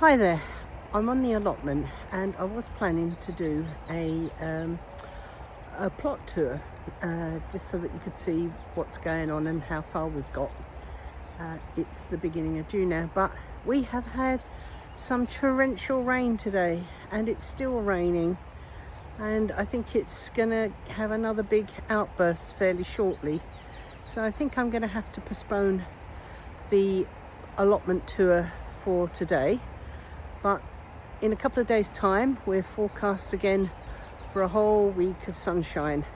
Hi there, I'm on the allotment and I was planning to do a plot tour just so that you could see what's going on and how far we've got. It's the beginning of June now, but we have had some torrential rain today and it's still raining, and I think it's gonna have another big outburst fairly shortly. So I think I'm gonna have to postpone the allotment tour for today. But in a couple of days' time, we're forecast again for a whole week of sunshine.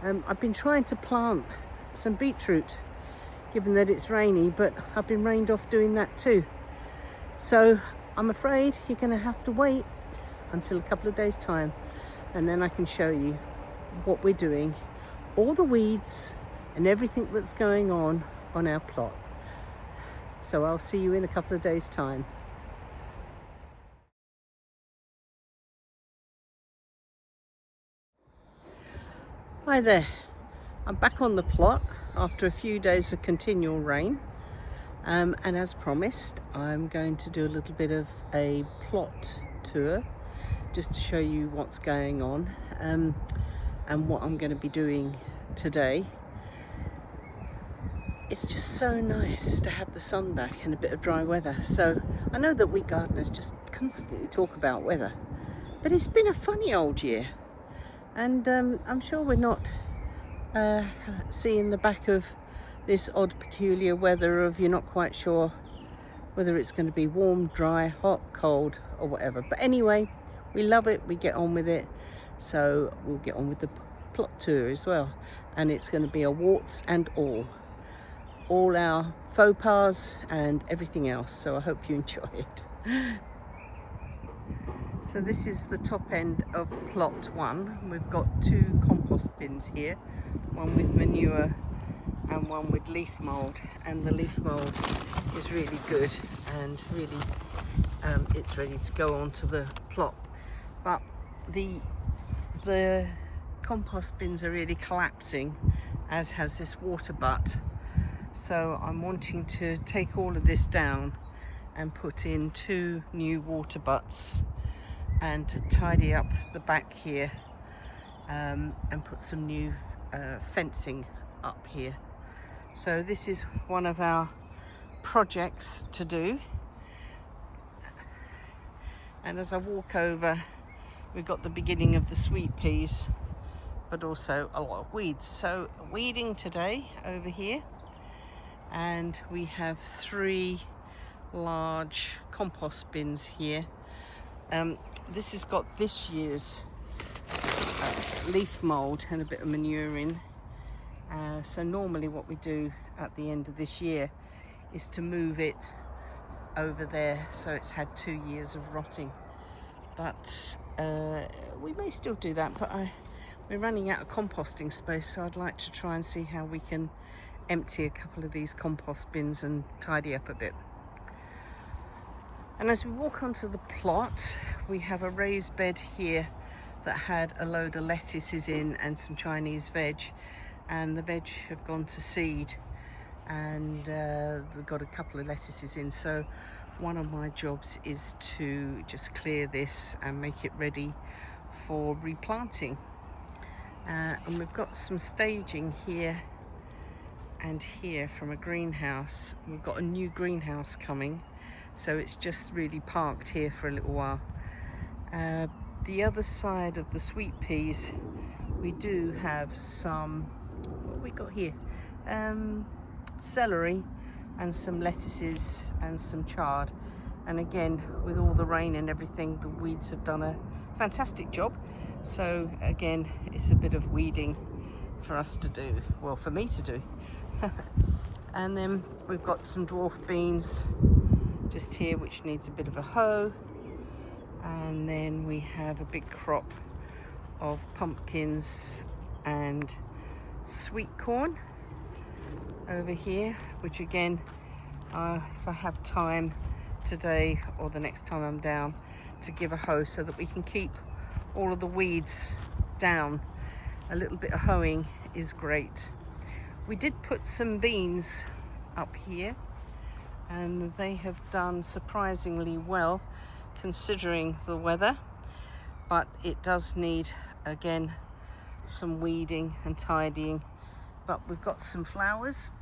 I've been trying to plant some beetroot, given that it's rainy, but I've been rained off doing that too. So I'm afraid you're going to have to wait until a couple of days' time, and then I can show you what we're doing, all the weeds and everything that's going on our plot. So I'll see you in a couple of days' time. Hi there, I'm back on the plot after a few days of continual rain, and as promised I'm going to do a little bit of a plot tour just to show you what's going on and what I'm going to be doing today. It's just so nice to have the sun back and a bit of dry weather. So I know that we gardeners just constantly talk about weather, but it's been a funny old year. And I'm sure we're not seeing the back of this odd, peculiar weather of you're not quite sure whether it's going to be warm, dry, hot, cold, or whatever. But anyway, we love it, we get on with it. So we'll get on with the plot tour as well. And it's going to be a warts and all our faux pas and everything else. So I hope you enjoy it. So this is the top end of plot 1. We've got 2 compost bins here, one with manure and one with leaf mould, and the leaf mould is really good and really it's ready to go onto the plot. But the compost bins are really collapsing, as has this water butt. So I'm wanting to take all of this down and put in 2 new water butts and to tidy up the back here and put some new fencing up here. So this is one of our projects to do. And as I walk over, we've got the beginning of the sweet peas, but also a lot of weeds. So weeding today over here, and we have 3 large compost bins here. This has got this year's leaf mould and a bit of manure in. So normally what we do at the end of this year is to move it over there, so it's had 2 years of rotting. But we may still do that, but we're running out of composting space, so I'd like to try and see how we can empty a couple of these compost bins and tidy up a bit. And as we walk onto the plot, we have a raised bed here that had a load of lettuces in and some Chinese veg, and the veg have gone to seed, and we've got a couple of lettuces in. So one of my jobs is to just clear this and make it ready for replanting. And we've got some staging here and here from a greenhouse. We've got a new greenhouse coming, so it's just really parked here for a little while. The other side of the sweet peas, we do have some, what have we got here? Celery and some lettuces and some chard. And again, with all the rain and everything, the weeds have done a fantastic job. So again, it's a bit of weeding for us to do, well, for me to do. And then we've got some dwarf beans just here, which needs a bit of a hoe. And then we have a big crop of pumpkins and sweet corn over here, which again, if I have time today or the next time I'm down, to give a hoe so that we can keep all of the weeds down. A little bit of hoeing is great. We did put some beans up here and they have done surprisingly well considering the weather, but it does need again some weeding and tidying. But we've got some flowers,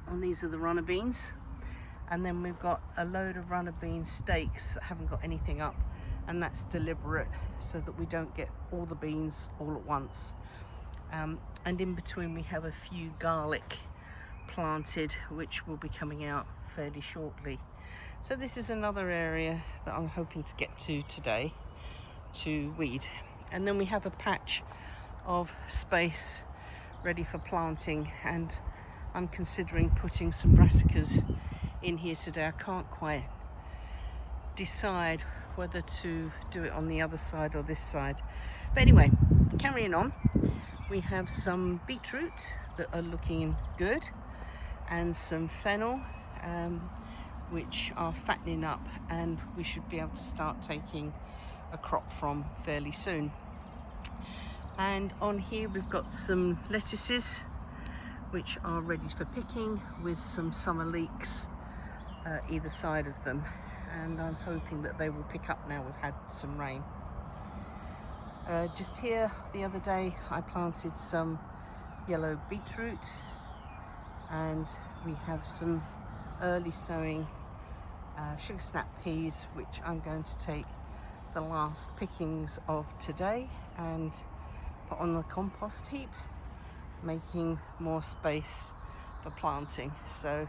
and these are the runner beans, and then we've got a load of runner bean stakes that haven't got anything up, and that's deliberate so that we don't get all the beans all at once. And in between we have a few garlic planted, which will be coming out fairly shortly. So this is another area that I'm hoping to get to today to weed. And then we have a patch of space ready for planting, and I'm considering putting some brassicas in here today. I can't quite decide whether to do it on the other side or this side. But anyway, carrying on, we have some beetroot that are looking good, and some fennel which are fattening up, and we should be able to start taking a crop from fairly soon. And on here we've got some lettuces which are ready for picking, with some summer leeks either side of them, and I'm hoping that they will pick up now we've had some rain. Just here the other day I planted some yellow beetroot, and we have some early sowing sugar snap peas, which I'm going to take the last pickings of today and put on the compost heap, making more space for planting. So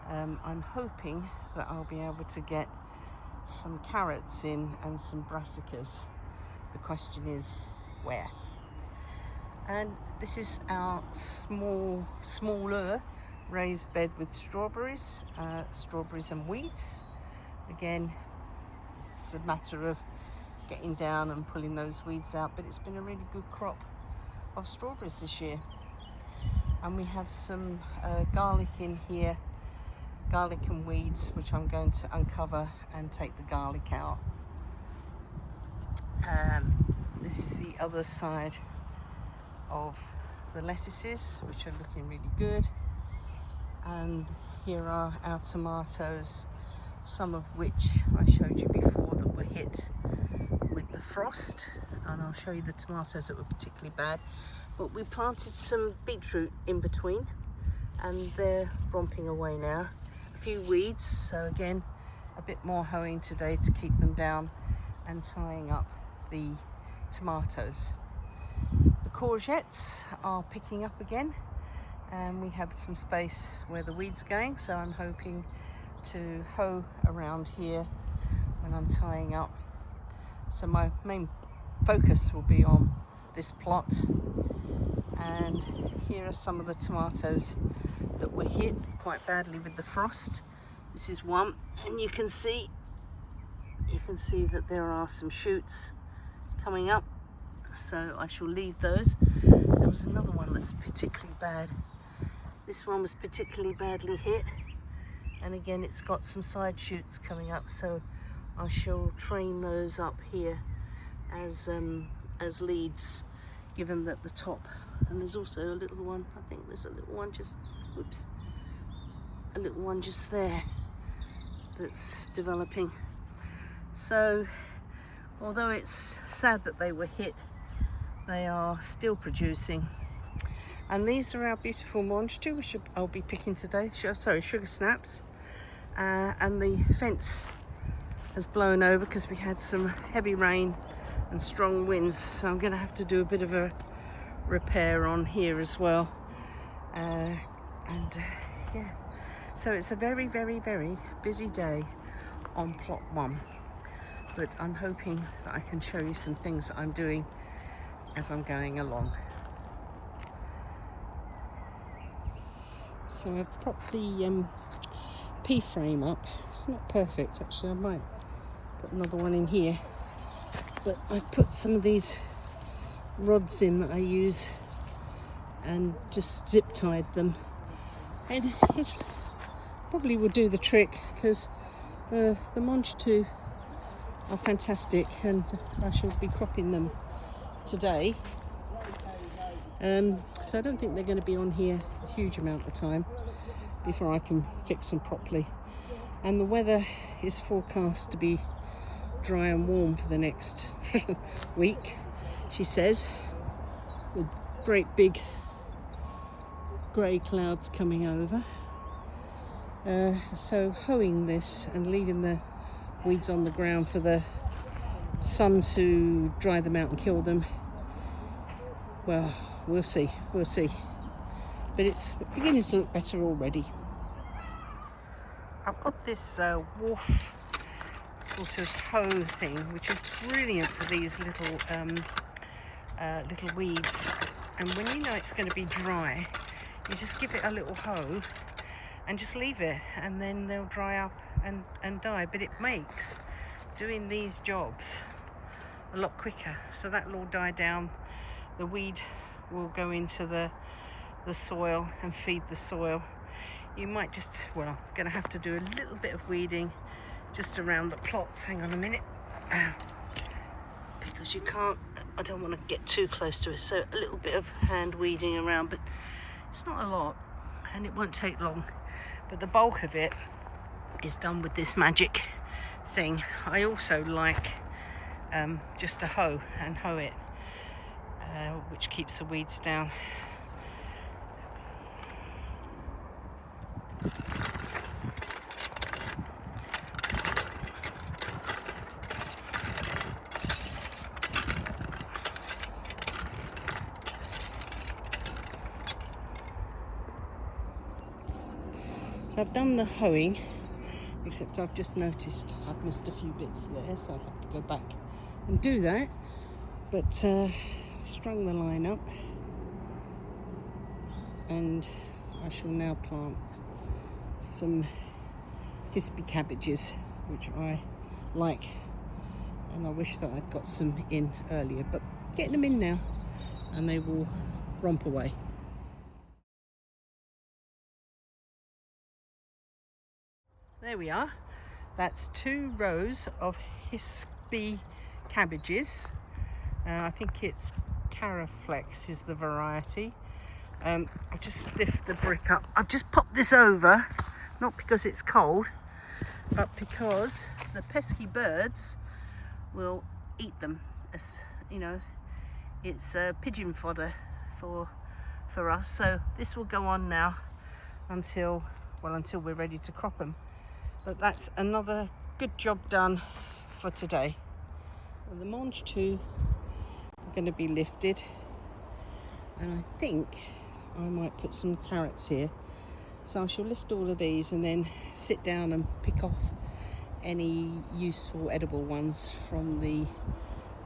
I'm hoping that I'll be able to get some carrots in and some brassicas. The question is where. And this is our smaller raised bed with strawberries and weeds. Again, it's a matter of getting down and pulling those weeds out, but it's been a really good crop of strawberries this year. And we have some garlic in here, garlic and weeds, which I'm going to uncover and take the garlic out. This is the other side of the lettuces, which are looking really good. And here are our tomatoes, some of which I showed you before that were hit with the frost, and I'll show you the tomatoes that were particularly bad. But we planted some beetroot in between, and they're romping away now. A few weeds, so again a bit more hoeing today to keep them down and tying up the tomatoes. The courgettes are picking up again, and we have some space where the weeds are going, so I'm hoping to hoe around here when I'm tying up. So my main focus will be on this plot. And here are some of the tomatoes that were hit quite badly with the frost. This is one, and you can see that there are some shoots coming up, so I shall leave those. There was another one that's particularly bad. This one was particularly badly hit, and again it's got some side shoots coming up, so I shall train those up here as leads, given that the top, and there's also a little one, I think there's a little one just, whoops, a little one just there that's developing. So although it's sad that they were hit, they are still producing. And these are our beautiful monstera, which I'll be picking today. Sorry, sugar snaps. And the fence has blown over because we had some heavy rain and strong winds, so I'm going to have to do a bit of a repair on here as well. Yeah, so it's a very, very, very busy day on plot 1, but I'm hoping that I can show you some things that I'm doing as I'm going along. So I've propped the pea frame up. It's not perfect actually, I might put another one in here, but I've put some of these rods in that I use and just zip tied them, and it's probably will do the trick because the monstera are fantastic, and I shall be cropping them today. So I don't think they're going to be on here a huge amount of time before I can fix them properly. And the weather is forecast to be dry and warm for the next week, she says, with great big grey clouds coming over. So hoeing this and leaving the weeds on the ground for the sun to dry them out and kill them, well, we'll see. But it's beginning to look better already. I've got this wharf sort of hoe thing, which is brilliant for these little weeds. And when you know it's going to be dry, you just give it a little hoe and just leave it, and then they'll dry up and die. But it makes doing these jobs a lot quicker. So that will all die down. The weed will go into the soil and feed the soil. You might just, well, going to have to do a little bit of weeding just around the plots. Hang on a minute. Because you can't, I don't want to get too close to it. So a little bit of hand weeding around, but it's not a lot and it won't take long. But the bulk of it is done with this magic thing. I also like just a hoe and hoe it, which keeps the weeds down. I've done the hoeing, except I've just noticed I've missed a few bits there, so I'll have to go back and do that. But strung the line up, and I shall now plant some hispy cabbages, which I like, and I wish that I'd got some in earlier, but getting them in now and they will romp away. There we are. That's 2 rows of hispy cabbages. I think it's Caraflex is the variety. I'll just lift the brick up. I've just popped this over, not because it's cold, but because the pesky birds will eat them. As you know, it's pigeon fodder for us. So this will go on now until we're ready to crop them. But that's another good job done for today. And the Mange 2 are going to be lifted, and I think I might put some carrots here. So I shall lift all of these and then sit down and pick off any useful edible ones from the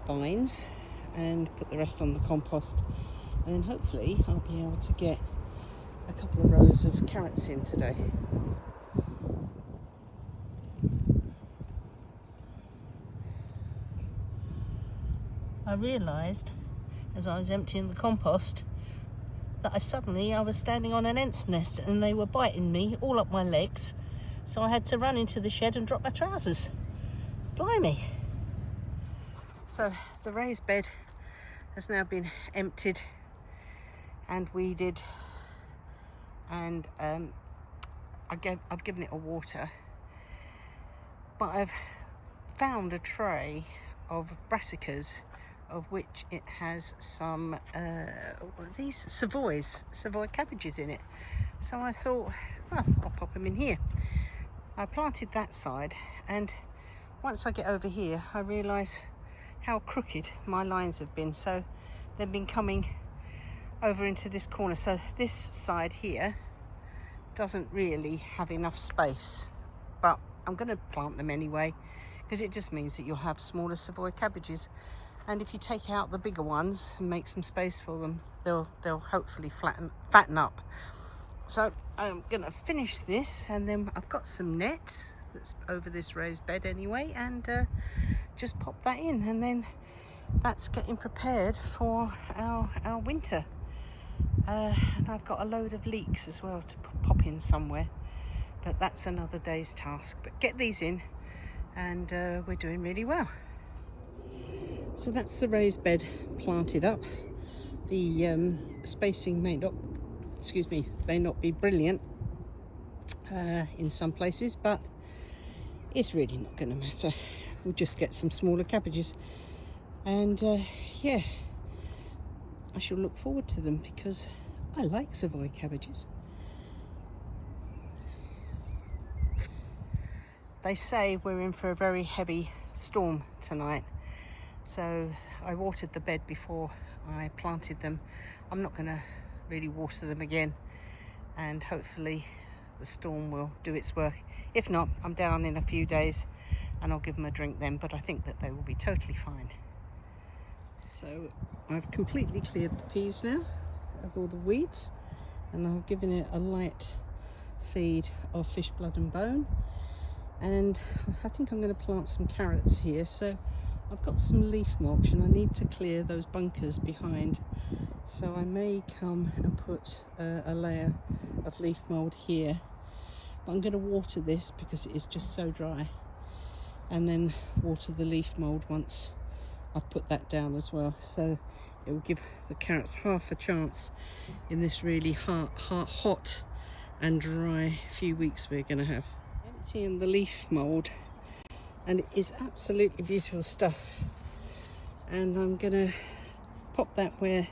vines and put the rest on the compost. And then hopefully I'll be able to get a couple of rows of carrots in today. I realised as I was emptying the compost that I was standing on an ant's nest and they were biting me all up my legs, so I had to run into the shed and drop my trousers. Blimey. So the raised bed has now been emptied and weeded, and I've given it a water, but I've found a tray of brassicas, of which it has some these Savoy cabbages in it. So I thought, well, I'll pop them in here. I planted that side, and once I get over here I realise how crooked my lines have been. So they've been coming over into this corner, so this side here doesn't really have enough space, but I'm going to plant them anyway, because it just means that you'll have smaller Savoy cabbages. And if you take out the bigger ones and make some space for them, they'll hopefully fatten up. So I'm going to finish this, and then I've got some net that's over this raised bed anyway, and just pop that in, and then that's getting prepared for our winter. And I've got a load of leeks as well to pop in somewhere, but that's another day's task. But get these in, and we're doing really well. So that's the raised bed planted up. The spacing may not be brilliant in some places, but it's really not going to matter. We'll just get some smaller cabbages, and yeah, I shall look forward to them because I like Savoy cabbages. They say we're in for a very heavy storm tonight, so I watered the bed before I planted them. I'm not going to really water them again, and hopefully the storm will do its work. If not, I'm down in a few days and I'll give them a drink then, but I think that they will be totally fine. So I've completely cleared the peas now of all the weeds, and I've given it a light feed of fish blood and bone, and I think I'm going to plant some carrots here. So I've got some leaf mulch and I need to clear those bunkers behind, so I may come and put a layer of leaf mould here, but I'm going to water this because it is just so dry, and then water the leaf mould once I've put that down as well, so it will give the carrots half a chance in this really hot and dry few weeks we're going to have. Emptying the leaf mould, and it is absolutely beautiful stuff, and I'm gonna pop that where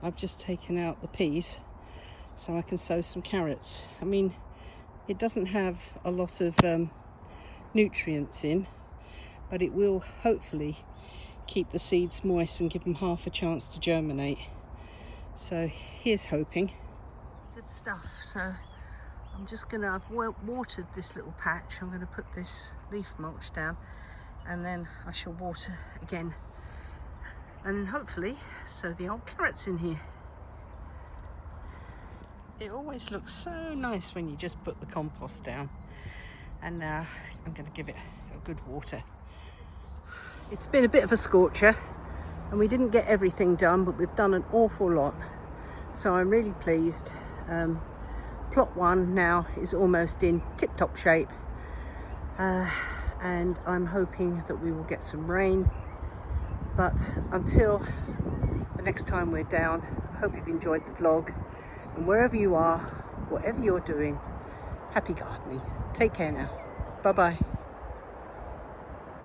I've just taken out the peas so I can sow some carrots. I mean, it doesn't have a lot of nutrients in, but it will hopefully keep the seeds moist and give them half a chance to germinate. So here's hoping. Good stuff. So I'm just gonna, I've watered this little patch. I'm gonna put this leaf mulch down, and then I shall water again, and then hopefully sow the old carrots in here. It always looks so nice when you just put the compost down, and now I'm gonna give it a good water. It's been a bit of a scorcher and we didn't get everything done, but we've done an awful lot, so I'm really pleased. Plot 1 now is almost in tip-top shape, and I'm hoping that we will get some rain, but until the next time we're down, I hope you've enjoyed the vlog, and wherever you are, whatever you're doing, happy gardening. Take care now. Bye bye.